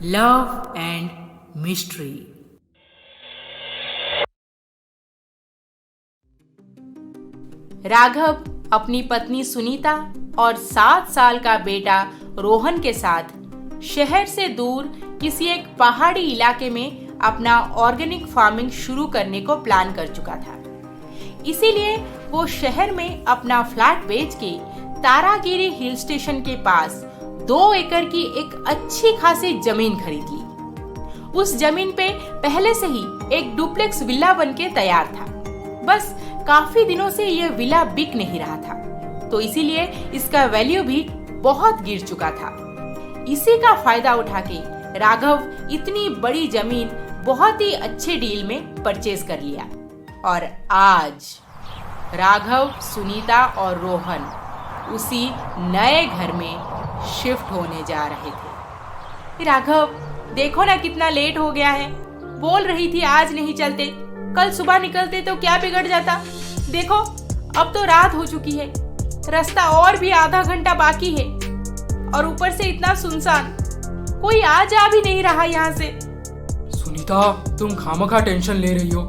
Love and mystery. Raghav अपनी पत्नी सुनीता और 7 साल का बेटा रोहन के साथ शहर से दूर किसी एक पहाड़ी इलाके में अपना ऑर्गेनिक फार्मिंग शुरू करने को प्लान कर चुका था। इसीलिए वो शहर में अपना फ्लैट बेच के तारागिरी हिल स्टेशन के पास 2 एकड़ की एक अच्छी खासी जमीन खरीद ली। उस जमीन पे पहले से ही एक डुप्लेक्स विला बनके तैयार था। बस काफी दिनों से यह विला बिक नहीं रहा था, तो इसीलिए इसका वैल्यू भी बहुत गिर चुका था। इसी का फायदा उठा के राघव इतनी बड़ी जमीन बहुत ही अच्छे डील में परचेज कर लिया। और आज राघव, सुनीता और रोहन उसी नए घर में शिफ्ट होने जा रहे थे। राघव, देखो ना कितना लेट हो गया है। बोल रही थी आज नहीं चलते, कल सुबह निकलते तो क्या बिगड़ जाता। देखो अब तो रात हो चुकी है, रास्ता और भी आधा घंटा बाकी है और ऊपर से इतना सुनसान, कोई आ जा भी नहीं रहा यहाँ से। सुनीता, तुम खामखा टेंशन ले रही हो।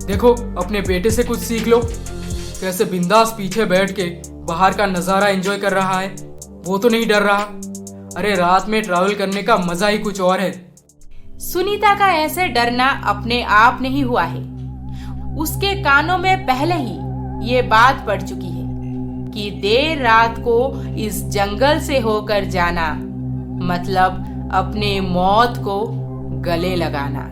देखो अपने बेटे से कुछ सीख लो, कैसे बिंदास पीछे बैठ के बाहर का नजारा एंजॉय कर रहा है। वो तो नहीं डर रहा। अरे रात में ट्रैवल करने का मजा ही कुछ और है। सुनीता का ऐसे डरना अपने आप नहीं हुआ है। उसके कानों में पहले ही ये बात पड़ चुकी है कि देर रात को इस जंगल से होकर जाना मतलब अपने मौत को गले लगाना।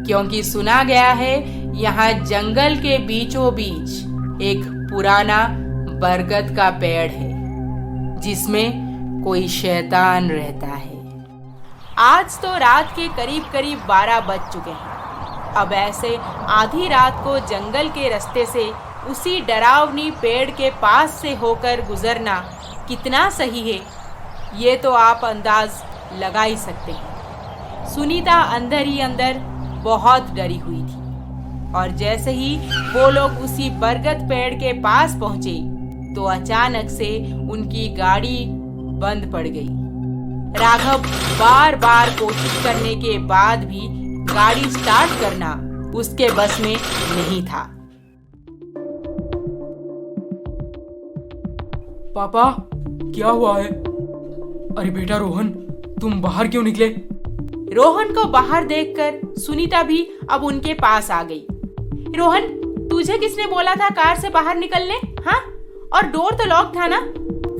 क्योंकि सुना गया है यहाँ जंगल के बीचों बीच एक पुराना बरगद का पेड़ है जिसमें कोई शैतान रहता है। आज तो रात के करीब करीब 12 बज चुके हैं। अब ऐसे आधी रात को जंगल के रास्ते से उसी डरावनी पेड़ के पास से होकर गुजरना कितना सही है, ये तो आप अंदाज लगा ही सकते हैं। सुनीता अंदर ही अंदर बहुत डरी हुई थी और जैसे ही वो लोग उसी बरगद पेड़ के पास पहुंचे तो अचानक से उनकी गाड़ी बंद पड़ गई। राघव बार बार कोशिश करने के बाद भी गाड़ी स्टार्ट करना उसके बस में नहीं था। पापा, क्या हुआ है? अरे बेटा रोहन, तुम बाहर क्यों निकले? रोहन को बाहर देखकर सुनीता भी अब उनके पास आ गई। रोहन, तुझे किसने बोला था कार से बाहर निकलने? हाँ, और डोर तो लॉक था ना,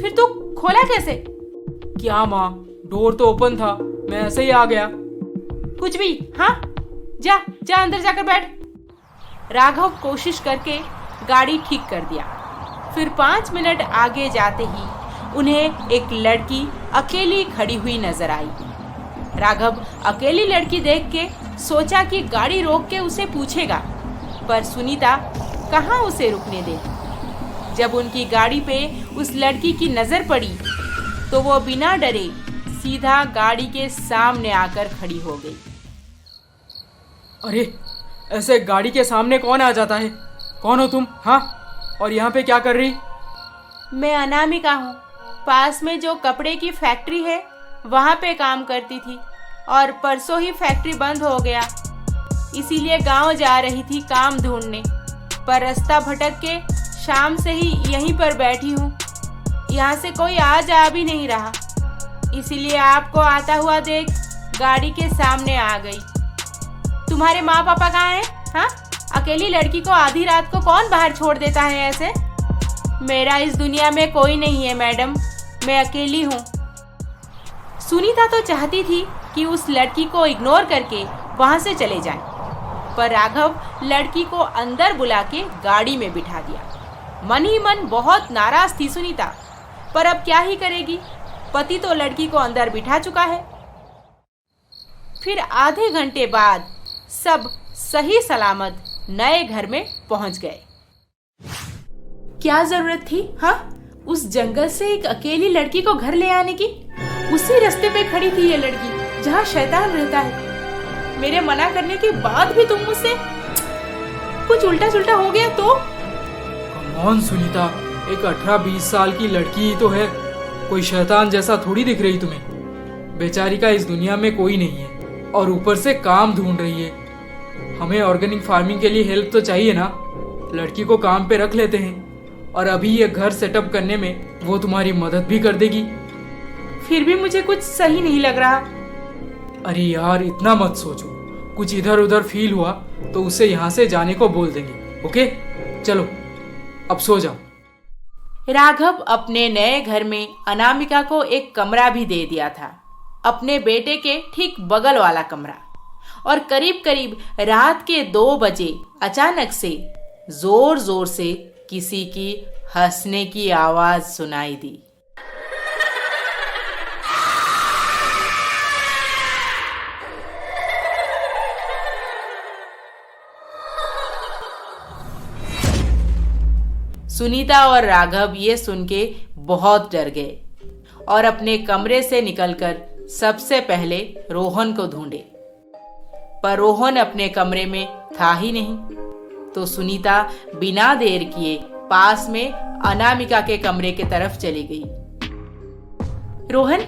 फिर तू खोला कैसे? क्या माँ, डोर तो ओपन था, मैं ऐसे ही आ गया। कुछ भी। हाँ, जा जा अंदर जाकर बैठ। राघव कोशिश करके गाड़ी ठीक कर दिया। फिर 5 मिनट आगे जाते ही उन्हें एक लड़की अकेली खड़ी हुई नजर आई। राघव अकेली लड़की देख के सोचा कि गाड़ी रोक के उसे पूछेगा, पर सुनीता कहाँ उसे रुकने देती। जब उनकी गाड़ी पे उस लड़की की नजर पड़ी तो वो बिना डरे सीधा गाड़ी के सामने आकर खड़ी हो गई। अरे ऐसे गाड़ी के सामने कौन आ जाता है? कौन हो तुम? हाँ, और यहाँ पे क्या कर रही? मैं अनामिका हूँ। पास में जो कपड़े की फैक्ट्री है वहाँ पे काम करती थी और परसों ही फैक्ट्री बंद हो गया, इसीलिए गांव जा रही थी काम ढूंढने, पर रास्ता भटक के शाम से ही यहीं पर बैठी हूँ। यहाँ से कोई आ जा भी नहीं रहा, इसीलिए आपको आता हुआ देख गाड़ी के सामने आ गई। तुम्हारे माँ पापा कहाँ हैं? हाँ, अकेली लड़की को आधी रात को कौन बाहर छोड़ देता है ऐसे? मेरा इस दुनिया में कोई नहीं है मैडम, मैं अकेली हूँ। सुनीता तो चाहती थी कि उस लड़की को इग्नोर करके वहां से चले जाए, पर राघव लड़की को अंदर बुला के गाड़ी में बिठा दिया। मन ही मन बहुत नाराज थी सुनीता, पर अब क्या ही करेगी, पति तो लड़की को अंदर बिठा चुका है। फिर आधे घंटे बाद सब सही सलामत नए घर में पहुंच गए। क्या जरूरत थी उस जंगल से एक अकेली लड़की को घर ले आने की? उसी रास्ते पे खड़ी थी ये लड़की जहाँ शैतान रहता है। मेरे मना करने के बाद भी तुम मुझसे कुछ उल्टा सुल्टा हो गया तो? कौन सुनीता, एक 18-20 साल की लड़की ही तो है, कोई शैतान जैसा थोड़ी दिख रही तुम्हें। बेचारी का इस दुनिया में कोई नहीं है और ऊपर से काम ढूंढ रही है। हमें ऑर्गेनिक फार्मिंग के लिए हेल्प तो चाहिए ना। लड़की को काम पे रख लेते हैं और अभी ये घर सेटअप करने में वो तुम्हारी मदद भी कर देगी। फिर भी मुझे कुछ सही नहीं लग रहा। अरे यार, इतना मत सोचो। कुछ इधर उधर फील हुआ तो उसे यहाँ से जाने को बोल देंगे। ओके, चलो अब सो जाओ। राघव अपने नए घर में अनामिका को एक कमरा भी दे दिया था, अपने बेटे के ठीक बगल वाला कमरा। और करीब करीब रात के 2 बजे अचानक से जोर जोर से किसी की हंसने की आवाज सुनाई दी। सुनीता और राघव ये सुन के बहुत डर गए और अपने कमरे से निकलकर सबसे पहले रोहन को ढूंढे, पर रोहन अपने कमरे में था ही नहीं। तो सुनीता बिना देर किए पास में अनामिका के कमरे की तरफ चली गई। रोहन,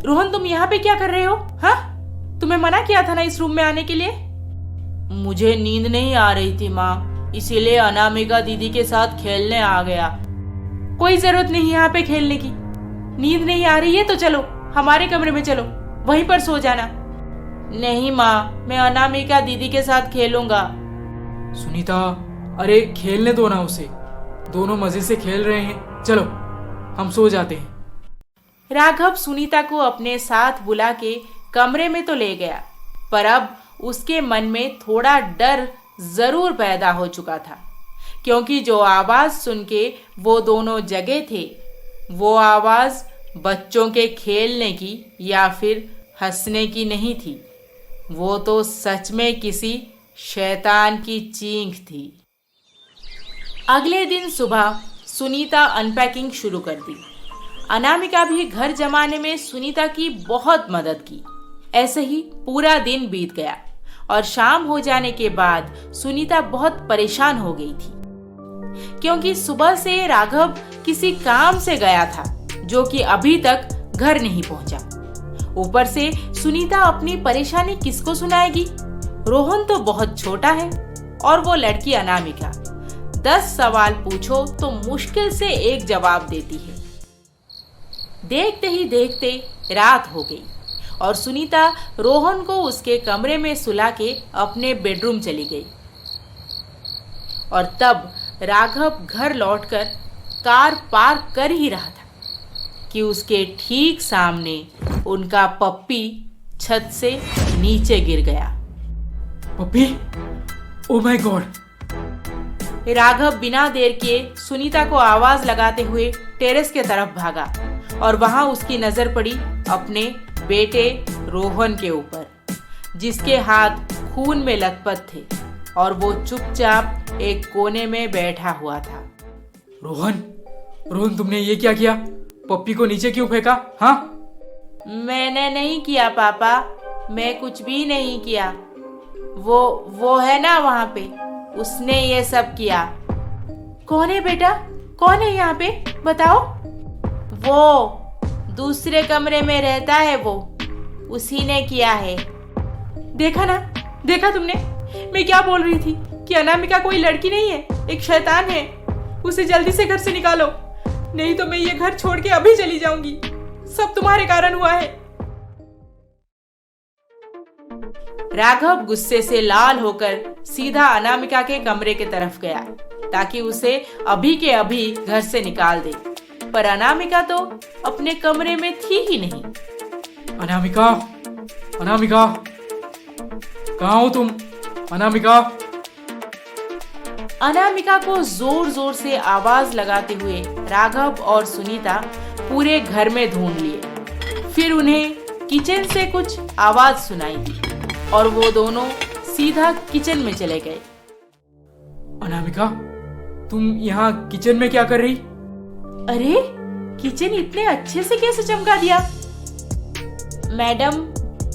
रोहन तुम यहाँ पे क्या कर रहे हो? हाँ, तुम्हें मना किया था ना इस रूम में आने के लिए। मुझे नींद नहीं आ रही थी माँ, इसीलिए अनामिका दीदी के साथ खेलने आ गया। कोई जरूरत नहीं यहाँ पे खेलने की। नींद नहीं आ रही है तो चलो हमारे कमरे में चलो, वहीं पर सो जाना। नहीं माँ, मैं अनामिका दीदी के साथ खेलूंगा। सुनीता, अरे खेलने दो ना उसे, दोनों मजे से खेल रहे हैं। चलो हम सो जाते हैं। राघव सुनीता को अपने साथ बुला के कमरे में तो ले गया, पर अब उसके मन में थोड़ा डर जरूर पैदा हो चुका था, क्योंकि जो आवाज सुन के वो दोनों जगे थे वो आवाज बच्चों के खेलने की या फिर हंसने की नहीं थी। वो तो सच में किसी शैतान की चीख थी। अगले दिन सुबह सुनीता अनपैकिंग शुरू कर दी। अनामिका भी घर जमाने में सुनीता की बहुत मदद की। ऐसे ही पूरा दिन बीत गया और शाम हो जाने के बाद सुनीता बहुत परेशान हो गई थी, क्योंकि सुबह से राघव किसी काम से गया था जो कि अभी तक घर नहीं पहुंचा। ऊपर से सुनीता अपनी परेशानी किसको सुनाएगी? रोहन तो बहुत छोटा है और वो लड़की अनामिका 10 सवाल पूछो तो मुश्किल से एक जवाब देती है। देखते ही देखते रात हो गई और सुनीता रोहन को उसके कमरे में सुला के अपने बेडरूम चली गई। और तब राघव घर लौटकर कार पार्क कर ही रहा था कि उसके ठीक सामने उनका पप्पी छत से नीचे गिर गया। पप्पी, ओ माय गॉड! राघव बिना देर किए सुनीता को आवाज लगाते हुए टेरेस के तरफ भागा और वहां उसकी नजर पड़ी अपने बेटे रोहन के ऊपर, जिसके हाथ खून में लथपथ थे और वो चुपचाप एक कोने में बैठा हुआ था। रोहन, रोहन तुमने ये क्या किया? पप्पी को नीचे क्यों फेंका? हाँ? मैंने नहीं किया पापा, मैं कुछ भी नहीं किया। वो है ना वहाँ पे, उसने ये सब किया। कौन है बेटा? कौन है यहाँ पे? बताओ। वो दूसरे कमरे में रहता है, वो उसी ने किया है। देखा ना, देखा तुमने? मैं क्या बोल रही थी कि अनामिका कोई लड़की नहीं है, एक शैतान है। उसे जल्दी से घर से निकालो, नहीं तो मैं ये घर छोड़ के अभी चली जाऊंगी। सब तुम्हारे कारण हुआ है। राघव गुस्से से लाल होकर सीधा अनामिका के कमरे की तरफ गया ताकि उसे अभी के अभी घर से निकाल दे, पर अनामिका तो अपने कमरे में थी ही नहीं। अनामिका, अनामिका, कहाँ हो तुम? अनामिका! अनामिका को जोर जोर से आवाज लगाते हुए राघव और सुनीता पूरे घर में ढूंढ लिए। फिर उन्हें किचन से कुछ आवाज सुनाई दी और वो दोनों सीधा किचन में चले गए। अनामिका, तुम यहाँ किचन में क्या कर रही? अरे, किचन इतने अच्छे से कैसे चमका दिया? मैडम,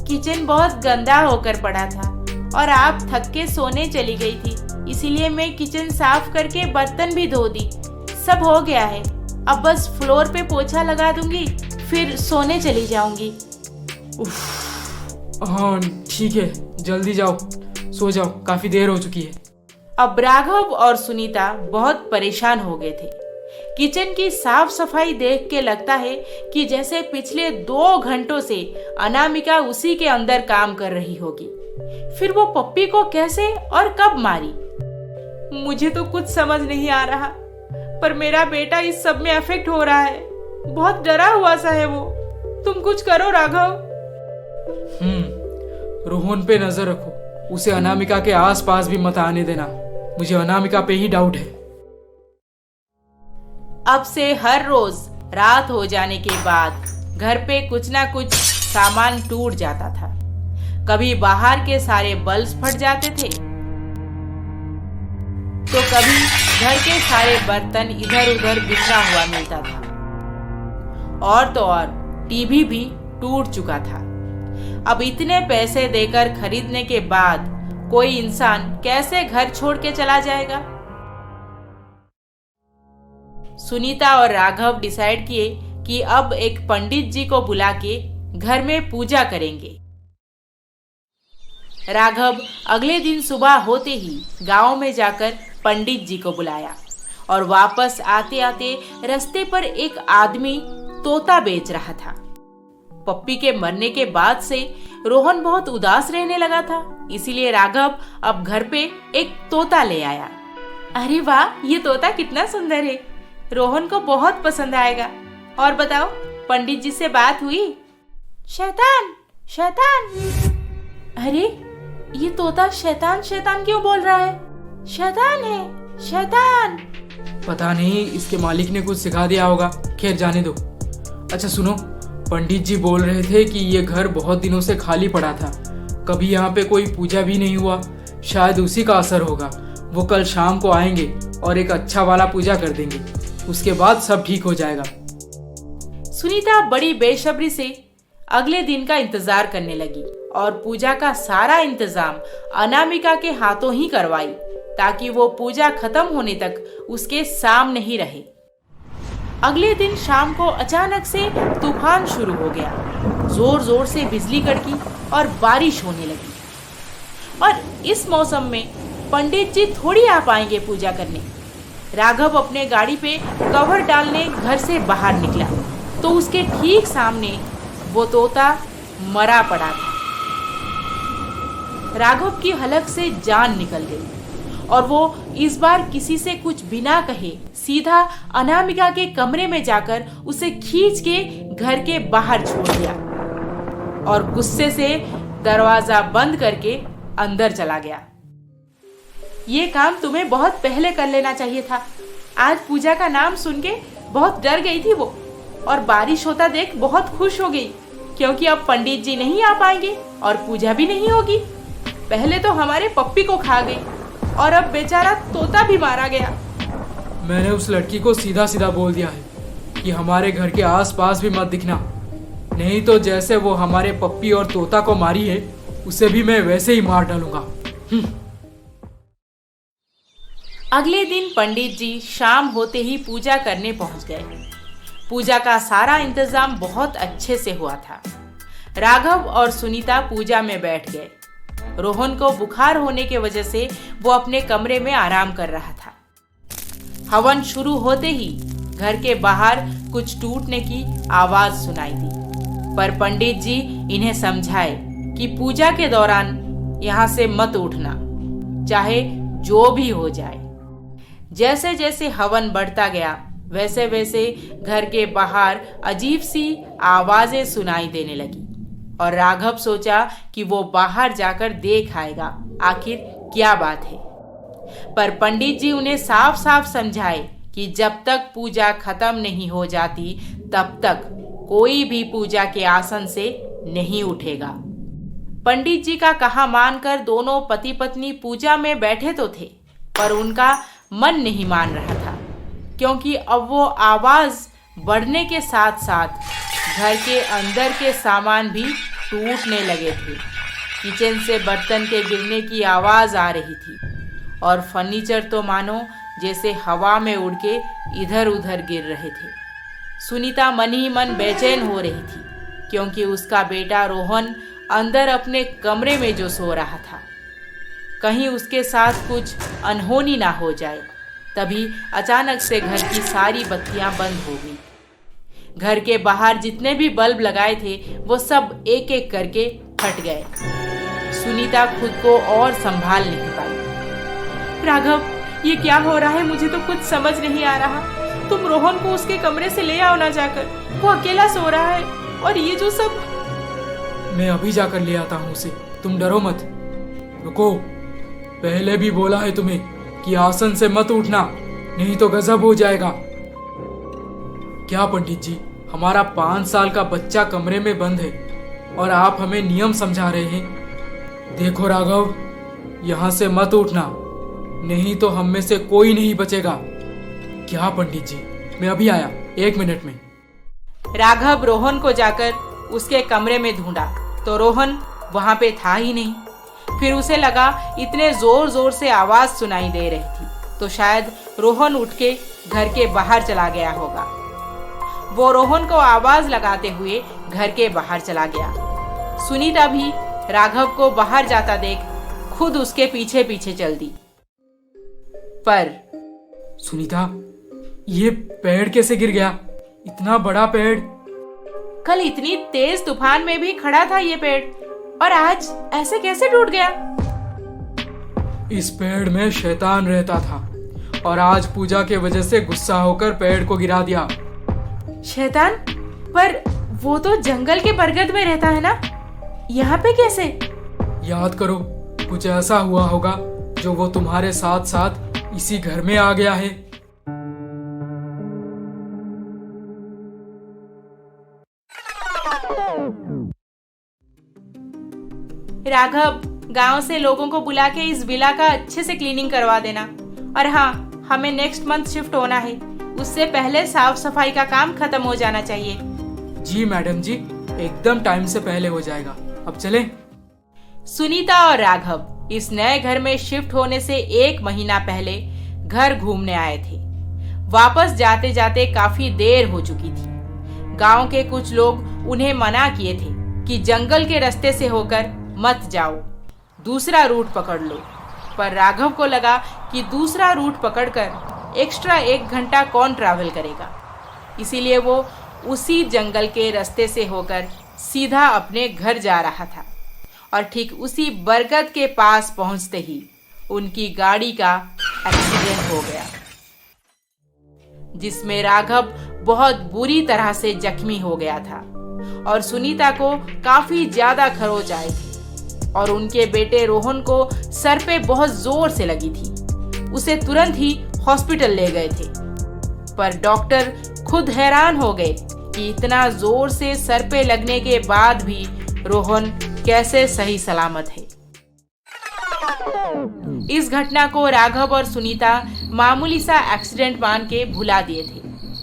किचन बहुत गंदा होकर पड़ा था और आप थक के सोने चली गई थी, इसीलिए मैं किचन साफ करके बर्तन भी धो दी। सब हो गया है, अब बस फ्लोर पे पोछा लगा दूंगी, फिर सोने चली जाऊंगी। हाँ ठीक है, जल्दी जाओ, सो जाओ, काफी देर हो चुकी है। अब राघव और सुनीता बहुत परेशान हो गए थे। किचन की साफ सफाई देख के लगता है कि जैसे पिछले 2 घंटों से अनामिका उसी के अंदर काम कर रही होगी। फिर वो पप्पी को कैसे और कब मारी? मुझे तो कुछ समझ नहीं आ रहा, पर मेरा बेटा इस सब में अफेक्ट हो रहा है। बहुत डरा हुआ सा है वो। तुम कुछ करो राघव। रोहन पे नजर रखो, उसे अनामिका के आसपास भी मत आने देना। मुझे अनामिका पे ही डाउट है। अब से हर रोज रात हो जाने के बाद घर पे कुछ ना कुछ सामान टूट जाता था। कभी बाहर के सारे बल्ब फट जाते थे, तो कभी घर के सारे बर्तन इधर उधर बिखरा हुआ मिलता था। और तो और टीवी भी टूट चुका था। अब इतने पैसे देकर खरीदने के बाद कोई इंसान कैसे घर छोड़ के चला जाएगा? सुनीता और राघव डिसाइड किए कि अब एक पंडित जी को बुला के घर में पूजा करेंगे। राघव अगले दिन सुबह होते ही गांव में जाकर पंडित जी को बुलाया और वापस आते आते रास्ते पर एक आदमी तोता बेच रहा था। पप्पी के मरने के बाद से रोहन बहुत उदास रहने लगा था, इसीलिए राघव अब घर पे एक तोता ले आया। अरे वाह, ये तोता कितना सुंदर है, रोहन को बहुत पसंद आएगा। और बताओ, पंडित जी से बात हुई? शैतान शैतान। अरे ये तोता शैतान शैतान क्यों बोल रहा है? शैतान है, शैतान। पता नहीं, इसके मालिक ने कुछ सिखा दिया होगा। खैर जाने दो। अच्छा सुनो, पंडित जी बोल रहे थे कि ये घर बहुत दिनों से खाली पड़ा था, कभी यहाँ पे कोई पूजा भी नहीं हुआ। शायद उसी का असर होगा। वो कल शाम को आएंगे और एक अच्छा वाला पूजा कर देंगे, उसके बाद सब ठीक हो जाएगा। सुनीता बड़ी बेसब्री से अगले दिन का इंतजार करने लगी और पूजा का सारा इंतजाम अनामिका के हाथों ही करवाई, ताकि वो पूजा खत्म होने तक उसके सामने ही रहे। अगले दिन शाम को अचानक से तूफान शुरू हो गया। जोर जोर से बिजली कड़की और बारिश होने लगी। और इस मौसम में पंडित जी थोड़ी आ पाएंगे पूजा करने। राघव अपने गाड़ी पे कवर डालने घर से बाहर निकला तो उसके ठीक सामने वो तोता मरा पड़ा था। राघव की हलक से जान निकल गई और वो इस बार किसी से कुछ बिना कहे सीधा अनामिका के कमरे में जाकर उसे खींच के घर के बाहर छोड़ दिया और गुस्से से दरवाजा बंद करके अंदर चला गया। ये काम तुम्हें बहुत पहले कर लेना चाहिए था। आज पूजा का नाम सुन के बहुत डर गई थी वो, और बारिश होता देख बहुत खुश हो गई, क्योंकि अब पंडित जी नहीं आ पाएंगे और पूजा भी नहीं होगी। पहले तो हमारे पप्पी को खा गई और अब बेचारा तोता भी मारा गया। मैंने उस लड़की को सीधा सीधा बोल दिया है कि हमारे घर के आसपास भी मत दिखना, नहीं तो जैसे वो हमारे पप्पी और तोता को मारी है उसे भी मैं वैसे ही मार डालूंगा। अगले दिन पंडित जी शाम होते ही पूजा करने पहुंच गए। पूजा का सारा इंतजाम बहुत अच्छे से हुआ था। राघव और सुनीता पूजा में बैठ गए। रोहन को बुखार होने की वजह से वो अपने कमरे में आराम कर रहा था। हवन शुरू होते ही घर के बाहर कुछ टूटने की आवाज सुनाई दी, पर पंडित जी इन्हें समझाए कि पूजा के दौरान यहाँ से मत उठना, चाहे जो भी हो जाए। जैसे जैसे हवन बढ़ता गया वैसे वैसे घर के बाहर अजीब सी आवाजें सुनाई देने लगी और राघव सोचा कि वो बाहर जाकर देख आएगा आखिर क्या बात है। पर पंडित जी उन्हें साफ साफ समझाए कि जब तक पूजा खत्म नहीं हो जाती तब तक कोई भी पूजा के आसन से नहीं उठेगा। पंडित जी का कहा मानकर दोनों पति पत्नी पूजा में बैठे तो थे, पर उनका मन नहीं मान रहा था, क्योंकि अब वो आवाज बढ़ने के साथ साथ घर के अंदर के सामान भी टूटने लगे थे। किचन से बर्तन के गिरने की आवाज आ रही थी और फर्नीचर तो मानो जैसे हवा में उड़ के इधर उधर गिर रहे थे। सुनीता मन ही मन बेचैन हो रही थी क्योंकि उसका बेटा रोहन अंदर अपने कमरे में जो सो रहा था। कहीं उसके साथ कुछ अनहोनी ना हो जाए। तभी अचानक से घर की सारी बत्तियां बंद हो गई। घर के बाहर जितने भी बल्ब लगाए थे वो सब एक एक करके फट गए। सुनीता खुद को और संभाल नहीं पाई। राघव, ये क्या हो रहा है? मुझे तो कुछ समझ नहीं आ रहा। तुम रोहन को उसके कमरे से ले आओ ना जाकर, वो अकेला सो रहा है। और ये जो सब। मैं अभी जाकर ले आता हूँ उसे, तुम डरो मत। रुको, पहले भी बोला है तुम्हें कि आसन से मत उठना, नहीं तो गजब हो जाएगा। क्या पंडित जी, हमारा 5 साल का बच्चा कमरे में बंद है और आप हमें नियम समझा रहे हैं। देखो राघव, यहाँ से मत उठना, नहीं तो हम में से कोई नहीं बचेगा। क्या पंडित जी, मैं अभी आया, 1 मिनट में। राघव रोहन को जाकर उसके कमरे में ढूंढा तो रोहन वहां पे था ही नहीं। फिर उसे लगा इतने जोर जोर से आवाज सुनाई दे रही थी तो शायद रोहन उठ के घर के बाहर चला गया होगा। वो रोहन को आवाज लगाते हुए घर के बाहर चला गया। सुनीता भी राघव को बाहर जाता देख खुद उसके पीछे पीछे चल दी। पर सुनीता, ये पेड़ कैसे गिर गया? इतना बड़ा पेड़। कल इतनी तेज तूफान में भी खड़ा था ये पेड़, और आज ऐसे कैसे टूट गया? इस पेड़ में शैतान रहता था और आज पूजा के वजह से गुस्सा होकर पेड़ को गिरा दिया। शैतान? पर वो तो जंगल के बरगद में रहता है ना, यहाँ पे कैसे? याद करो, कुछ ऐसा हुआ होगा जो वो तुम्हारे साथ साथ इसी घर में आ गया है। राघव, गांव से लोगों को बुला के इस विला का अच्छे से क्लीनिंग करवा देना। और हाँ, हमें नेक्स्ट मंथ शिफ्ट होना है, उससे पहले साफ सफाई का काम खत्म हो जाना चाहिए। जी मैडम जी, एकदम टाइम से पहले हो जाएगा। अब चलें? सुनीता और राघव इस नए घर में शिफ्ट होने से 1 महीना पहले घर घूमने आए थे। वापस जाते जाते काफी देर हो चुकी थी। गांव के कुछ लोग उन्हें मना किए थे कि जंगल के रास्ते से होकर मत जाओ, दूसरा रूट पकड़ लो। पर राघव को लगा कि दूसरा रूट पकड़कर एक्स्ट्रा 1 घंटा कौन ट्रैवल करेगा, इसीलिए वो उसी जंगल के रास्ते से होकर सीधा अपने घर जा रहा था। और ठीक उसी बरगद के पास पहुंचते ही उनकी गाड़ी का एक्सीडेंट हो गया, जिसमें राघव बहुत बुरी तरह से जख्मी हो गया था और सुनीता को काफी ज्यादा खरोच आई थी। और उनके बेटे रोहन को सर पे बहुत जोर से लगी थी। उसे तुरंत ही हॉस्पिटल ले गए थे, पर डॉक्टर खुद हैरान हो गए कि इतना जोर से सर पे लगने के बाद भी रोहन कैसे सही सलामत है। इस घटना को राघव और सुनीता मामूली सा एक्सीडेंट मान के भुला दिए थे,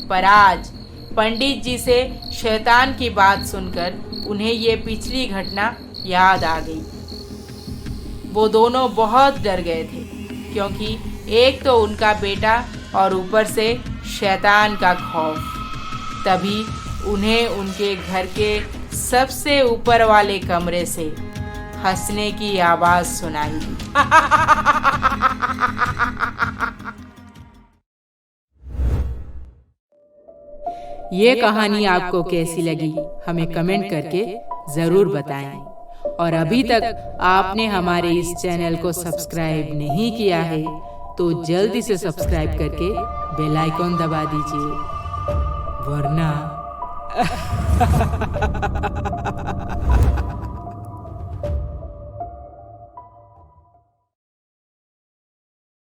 पर आज पंडित जी से शैतान की बात सुनकर उन्हें ये पिछली घटना याद आ गई। वो दोनों बहुत डर गए थे, क्योंकि एक तो उनका बेटा और ऊपर से शैतान का खौफ। तभी उन्हें उनके घर के सबसे ऊपर वाले कमरे से हंसने की आवाज सुनाई दी। ये कहानी आपको कैसी लगी हमें कमेंट करके जरूर बताएं। और अभी तक आपने हमारे इस चैनल को सब्सक्राइब नहीं किया है तो जल्दी से सब्सक्राइब करके बेल आइकॉन दबा दीजिए, वरना